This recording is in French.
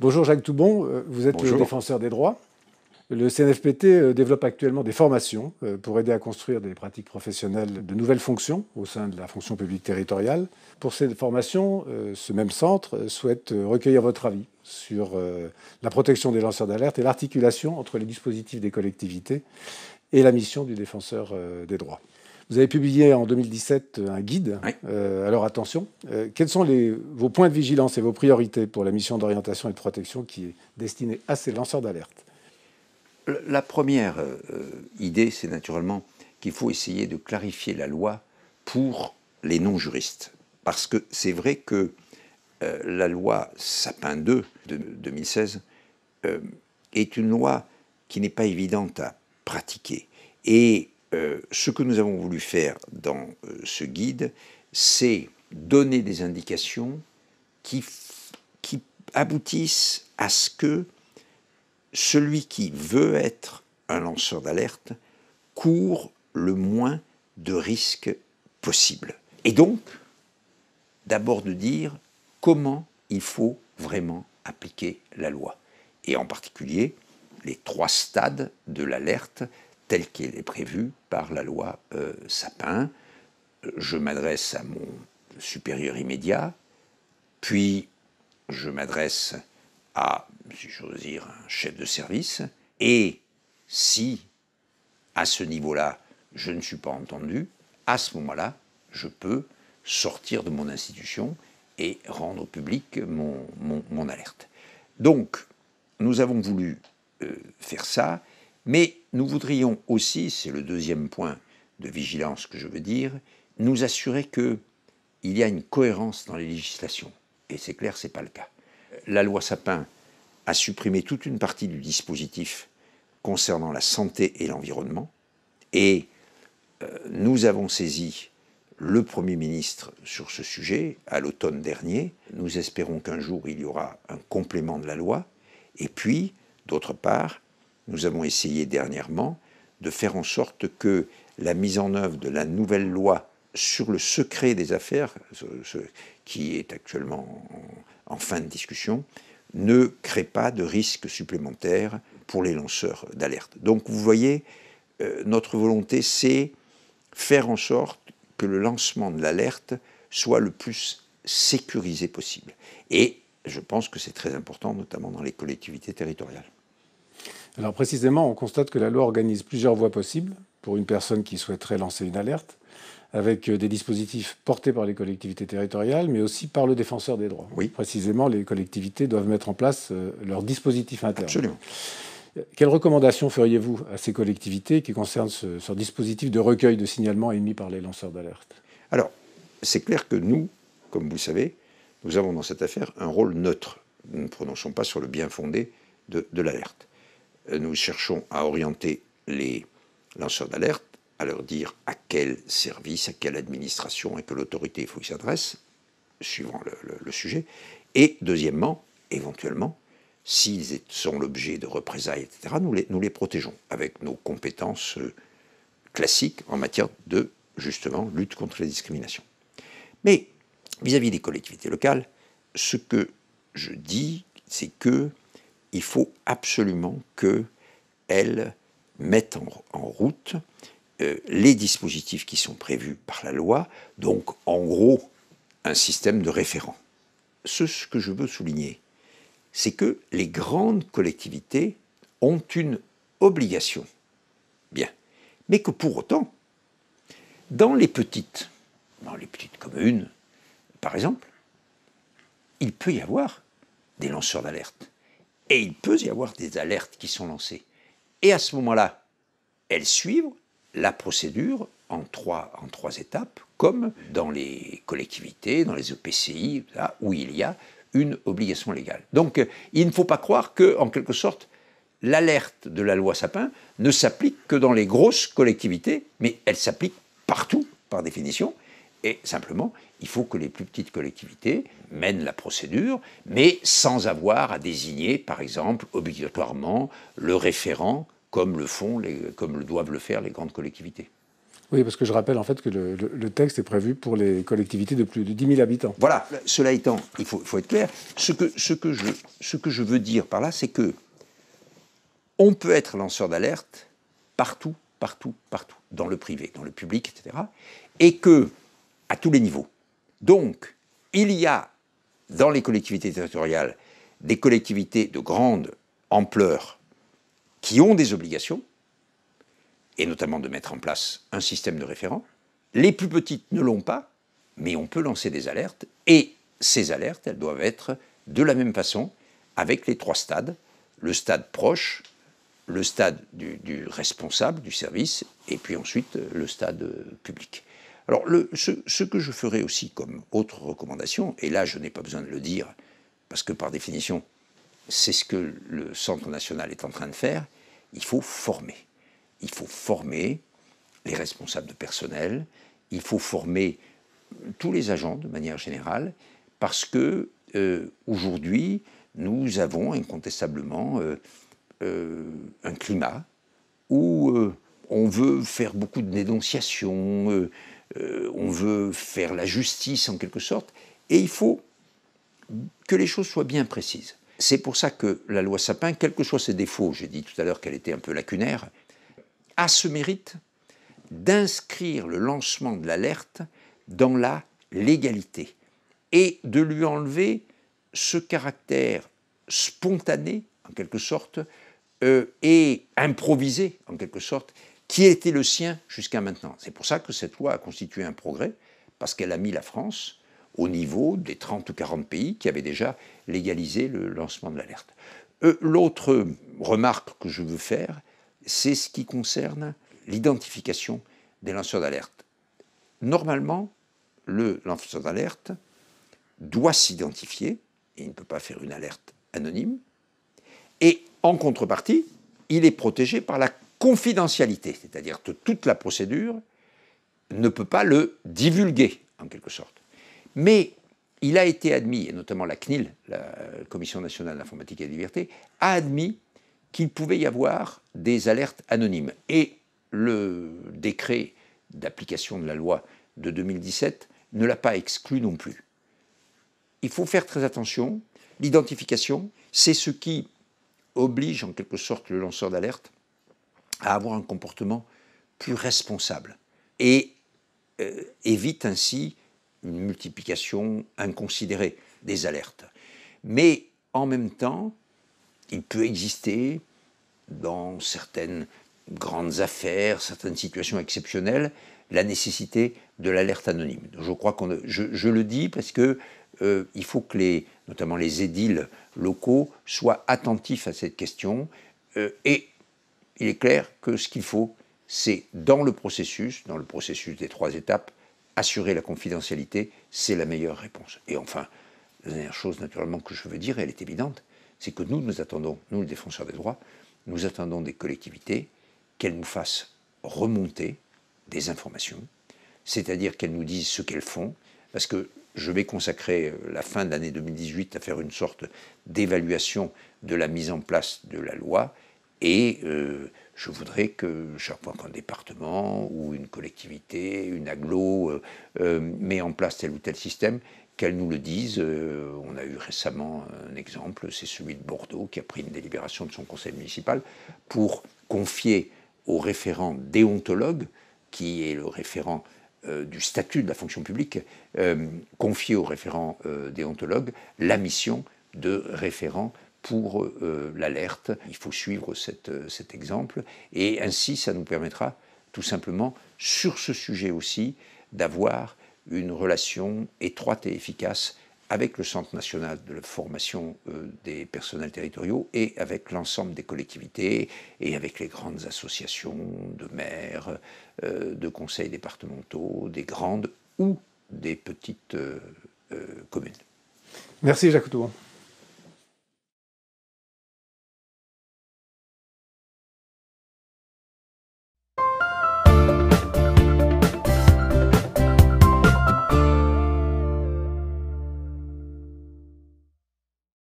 Bonjour Jacques Toubon, vous êtes Bonjour. défenseur des droits. Le CNFPT développe actuellement des formations pour aider à construire des pratiques professionnelles de nouvelles fonctions au sein de la fonction publique territoriale. Pour ces formations, ce même centre souhaite recueillir votre avis sur la protection des lanceurs d'alerte et l'articulation entre les dispositifs des collectivités et la mission du défenseur des droits. Vous avez publié en 2017 un guide. Oui. Alors attention, quels sont vos points de vigilance et vos priorités pour la mission d'orientation et de protection qui est destinée à ces lanceurs d'alerte? La première idée, c'est naturellement qu'il faut essayer de clarifier la loi pour les non-juristes. Parce que c'est vrai que la loi Sapin 2 de 2016 est une loi qui n'est pas évidente à pratiquer. Et ce que nous avons voulu faire dans ce guide, c'est donner des indications qui aboutissent à ce que celui qui veut être un lanceur d'alerte court le moins de risques possible. Et donc, d'abord de dire comment il faut vraiment appliquer la loi. Et en particulier, les 3 stades de l'alerte telle qu'elle est prévue par la loi Sapin. Je m'adresse à mon supérieur immédiat, puis je m'adresse à, si j'ose dire, un chef de service, et si, à ce niveau-là, je ne suis pas entendu, à ce moment-là, je peux sortir de mon institution et rendre au public mon alerte. Donc, nous avons voulu faire ça, mais nous voudrions aussi, c'est le deuxième point de vigilance que je veux dire, nous assurer qu'il y a une cohérence dans les législations. Et c'est clair, ce n'est pas le cas. La loi Sapin a supprimé toute une partie du dispositif concernant la santé et l'environnement, et nous avons saisi le Premier ministre sur ce sujet à l'automne dernier. Nous espérons qu'un jour il y aura un complément de la loi, et puis, d'autre part, nous avons essayé dernièrement de faire en sorte que la mise en œuvre de la nouvelle loi sur le secret des affaires, qui est actuellement en fin de discussion, ne crée pas de risques supplémentaires pour les lanceurs d'alerte. Donc vous voyez, notre volonté, c'est faire en sorte que le lancement de l'alerte soit le plus sécurisé possible. Et je pense que c'est très important, notamment dans les collectivités territoriales. Alors précisément, on constate que la loi organise plusieurs voies possibles pour une personne qui souhaiterait lancer une alerte, avec des dispositifs portés par les collectivités territoriales, mais aussi par le défenseur des droits. Oui. Précisément, les collectivités doivent mettre en place leur dispositif interne. Absolument. Quelles recommandations feriez-vous à ces collectivités qui concernent ce dispositif de recueil de signalements émis par les lanceurs d'alerte? Alors, c'est clair que nous, comme vous le savez, nous avons dans cette affaire un rôle neutre. Nous ne prononçons pas sur le bien fondé de l'alerte. Nous cherchons à orienter les lanceurs d'alerte, à leur dire à quel service, à quelle administration, à quelle autorité il faut qu'ils s'adressent, suivant le sujet. Et deuxièmement, éventuellement, s'ils sont l'objet de représailles, etc., nous les protégeons avec nos compétences classiques en matière de, justement, lutte contre les discriminations. Mais vis-à-vis des collectivités locales, ce que je dis, c'est qu'il faut absolument qu'elles mettent en route les dispositifs qui sont prévus par la loi, donc en gros un système de référent. Ce que je veux souligner, c'est que les grandes collectivités ont une obligation, bien, mais que pour autant, dans les petites communes, par exemple, il peut y avoir des lanceurs d'alerte, et il peut y avoir des alertes qui sont lancées. Et à ce moment-là, elles suivent la procédure en trois étapes, comme dans les collectivités, dans les EPCI, là, où il y a une obligation légale. Donc, il ne faut pas croire que, en quelque sorte, l'alerte de la loi Sapin ne s'applique que dans les grosses collectivités, mais elle s'applique partout, par définition, et simplement, il faut que les plus petites collectivités mènent la procédure, mais sans avoir à désigner, par exemple, obligatoirement le référent, comme le doivent le faire les grandes collectivités. Oui, parce que je rappelle en fait que le texte est prévu pour les collectivités de plus de 10 000 habitants. Voilà, cela étant, il faut être clair, ce que je veux dire par là, c'est que on peut être lanceur d'alerte partout, dans le privé, dans le public, etc., et que, à tous les niveaux. Donc, il y a dans les collectivités territoriales des collectivités de grande ampleur qui ont des obligations, et notamment de mettre en place un système de référent. Les plus petites ne l'ont pas, mais on peut lancer des alertes, et ces alertes, elles doivent être de la même façon avec les 3 stades, le stade proche, le stade du responsable du service, et puis ensuite le stade public. Alors, ce que je ferai aussi comme autre recommandation, et là je n'ai pas besoin de le dire, parce que par définition, c'est ce que le Centre national est en train de faire, il faut former. Il faut former les responsables de personnel, il faut former tous les agents de manière générale, parce que aujourd'hui, nous avons incontestablement un climat où on veut faire beaucoup de dénonciations, on veut faire la justice en quelque sorte, et il faut que les choses soient bien précises. C'est pour ça que la loi Sapin, quels que soient ses défauts, j'ai dit tout à l'heure qu'elle était un peu lacunaire, a ce mérite d'inscrire le lancement de l'alerte dans la légalité et de lui enlever ce caractère spontané, en quelque sorte, et improvisé, en quelque sorte, qui était le sien jusqu'à maintenant. C'est pour ça que cette loi a constitué un progrès, parce qu'elle a mis la France au niveau des 30 ou 40 pays qui avaient déjà légalisé le lancement de l'alerte. L'autre remarque que je veux faire, c'est ce qui concerne l'identification des lanceurs d'alerte. Normalement, le lanceur d'alerte doit s'identifier, et il ne peut pas faire une alerte anonyme, et en contrepartie, il est protégé par la confidentialité, c'est-à-dire que toute la procédure ne peut pas le divulguer, en quelque sorte. Mais il a été admis, et notamment la CNIL, la Commission nationale d'informatique et de liberté, a admis qu'il pouvait y avoir des alertes anonymes. Et le décret d'application de la loi de 2017 ne l'a pas exclu non plus. Il faut faire très attention. L'identification, c'est ce qui oblige en quelque sorte le lanceur d'alerte à avoir un comportement plus responsable et évite ainsi une multiplication inconsidérée des alertes. Mais en même temps, il peut exister dans certaines grandes affaires, certaines situations exceptionnelles, la nécessité de l'alerte anonyme. Je crois je le dis parce que il faut que notamment les édiles locaux soient attentifs à cette question et il est clair que ce qu'il faut, c'est dans le processus des 3 étapes, assurer la confidentialité, c'est la meilleure réponse. Et enfin, la dernière chose naturellement que je veux dire, et elle est évidente, c'est que nous attendons, nous les défenseurs des droits, nous attendons des collectivités qu'elles nous fassent remonter des informations, c'est-à-dire qu'elles nous disent ce qu'elles font, parce que je vais consacrer la fin de l'année 2018 à faire une sorte d'évaluation de la mise en place de la loi, et je voudrais que chaque fois qu'un département ou une collectivité, une agglo met en place tel ou tel système, qu'elle nous le dise. On a eu récemment un exemple, c'est celui de Bordeaux qui a pris une délibération de son conseil municipal pour confier au référent déontologue, qui est le référent du statut de la fonction publique, confier au référent déontologue la mission de référent pour l'alerte. Il faut suivre cet exemple et ainsi ça nous permettra tout simplement sur ce sujet aussi d'avoir une relation étroite et efficace avec le Centre national de la formation des personnels territoriaux et avec l'ensemble des collectivités et avec les grandes associations de maires, de conseils départementaux, des grandes ou des petites communes. Merci Jacques Toubon.